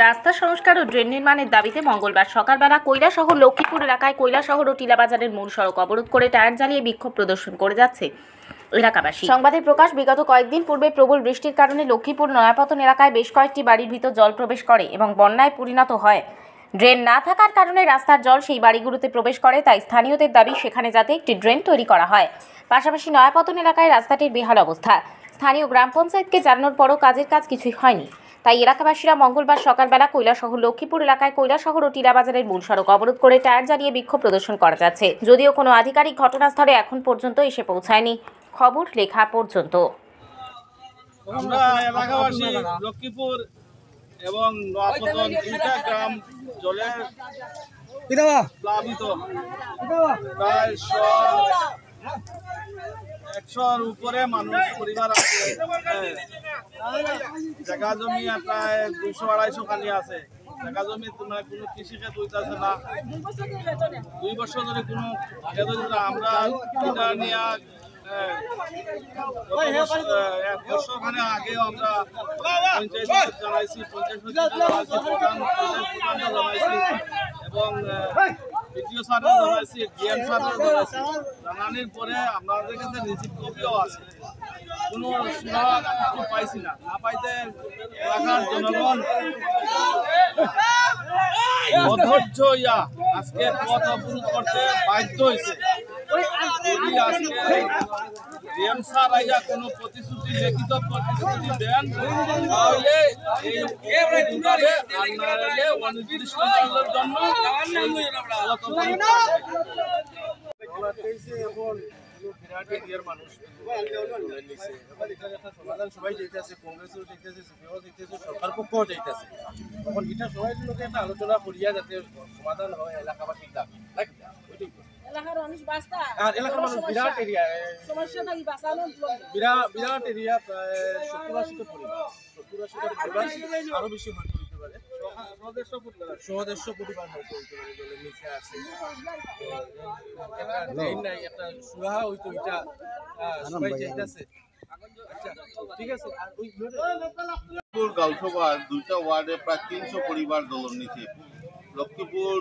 রাস্তা সংস্কার ও ড্রেন নির্মাণের দাবিতে মঙ্গলবার সকালবেলা কৈলাসহর লক্ষ্মীপুর এলাকায় কৈলাসহর ও টিলাবাজারের মূল সড়ক অবরোধ করে টায়ার জ্বালিয়ে বিক্ষোভ প্রদর্শন করে যাচ্ছে এলাকাবাসী। সংবাদে প্রকাশ, বিগত কয়েকদিন পূর্বে প্রবল বৃষ্টির কারণে লক্ষ্মীপুর নয়াপতন এলাকায় বেশ কয়েকটি বাড়ির ভিতর জল প্রবেশ করে এবং বন্যায় পরিণত হয়। ড্রেন না থাকার কারণে রাস্তার জল সেই বাড়িগুলোতে প্রবেশ করে, তাই স্থানীয়দের দাবি সেখানে যাতে একটি ড্রেন তৈরি করা হয়। পাশাপাশি নয়াপতন এলাকায় রাস্তাটির বেহাল অবস্থা। স্থানীয় গ্রাম পঞ্চায়েতকে জানানোর পরও কাজের কাজ কিছুই হয়নি। তাই এলাকাবাসীরা মঙ্গলবার সকালবেলা কৈলাসহর লক্ষ্মীপুর এলাকায় কৈলাসহর ও টিলাবাজারের মূল সড়ক অবরোধ করে টায়ার জ্বালিয়ে বিক্ষোভ প্রদর্শন করা যাচ্ছে। যদিও কোনো আধিকারিক ঘটনাস্থলে এখন পর্যন্ত এসে পৌঁছায়নি, খবর লেখা পর্যন্ত। আমরা এলাকাবাসী লক্ষ্মীপুর এবং নয়াপতন দুইটা গ্রাম জলে প্লাবিত। প্রায় 100-র উপরে মানুষ পরিবার আছে। জায়গা জমি প্রায় 200-250 খালি আছে। জায়গা জমি তোমরা কোনো কৃষিক্ষেত হইতেছে না, 2 বছর ধরে কোনো খেত হইতেছে না। আমরা এটা নিয়ে 1 বছরখানে আগেও আমরা পঞ্চায়েত জানাইছি, প্রধান জানাইছি এবং বিডিও স্যারও জানাইছি, ডিএম স্যারও জানাইছি। জানানোর পরে আমাদের কাছে রিসিভ কপিও আছে। কোনো সুরাহা পাইছি না। না পাইতে এলাকার জনগণ অধৈর্য হইয়া আজকে পথ অবরোধ করতে বাধ্য হয়েছে। যদি আজকে ডিএম স্যার আইয়া কোনো প্রতিশ্রুতি, লিখিত প্রতিশ্রুতি দেন, তাহলে এই দুটারে আর নাহলে অনির্দিষ্টকালের জন্য সমাধান সবাই চাইতেছে, কংগ্রেসও চাইতেছে, সিপিএমও চাইতেছে, সরকার পক্ষও চাইতেছে। তখন এটা সবাই লোকে একটা আলোচনা করিয়া যাতে সমাধান হয় এলাকাবাসীর দাবি। আর এলাকার মানুষ বিরাট এরিয়া, বিরাট এরিয়া, প্রায় 70-80 পরিবার, 70-80 পরিবার, আরো বেশি হয়তো হইতে পারে। 100-150 পরিবার হয়তো হইতে পারে জলের নিচে আছে। নাই একটা সুরাহা হইতো, এটা সবাই চাইতেছে। ঠিক আছে। গাউসভার 2টা ওয়ার্ডে প্রায় 300 পরিবার জলের নিচে। লক্ষ্মীপুর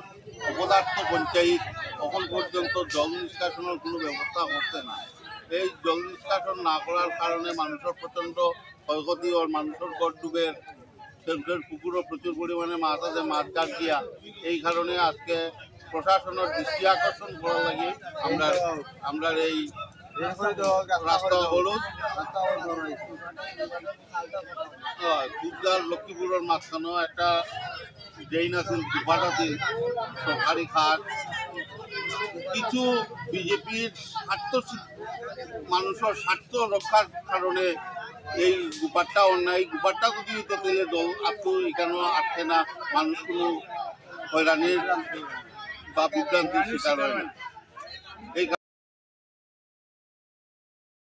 অপদার্থ পঞ্চায়েত এখন পর্যন্ত জল নিষ্কাশনের কোনো ব্যবস্থা করছে না। এই জল নিষ্কাশন না করার কারণে মানুষের প্রচণ্ড ক্ষয়ক্ষতি ওর মানুষের ঘর ডুবের, পুকুরও প্রচুর পরিমাণে মাছ আছে, মাছ চাষ দিয়া। এই কারণে আজকে প্রশাসনের দৃষ্টি আকর্ষণ করার লাগে আমরা এই রাস্তা অবরোধ দুধদার লক্ষ্মীপুরের মাঝখানেও একটা ড্রেন আছে, দুপাটাতে সরকারি খাত। কিছু বিজেপির মানুষের স্বার্থ রক্ষার কারণে এই গুপারটা অন্যায়। গুপারটা যদি তো দিলে দল আপনি এখানেও আটকে না, মানুষ কোনো হয়রানির বা বিভ্রান্তির শিকার হয় না।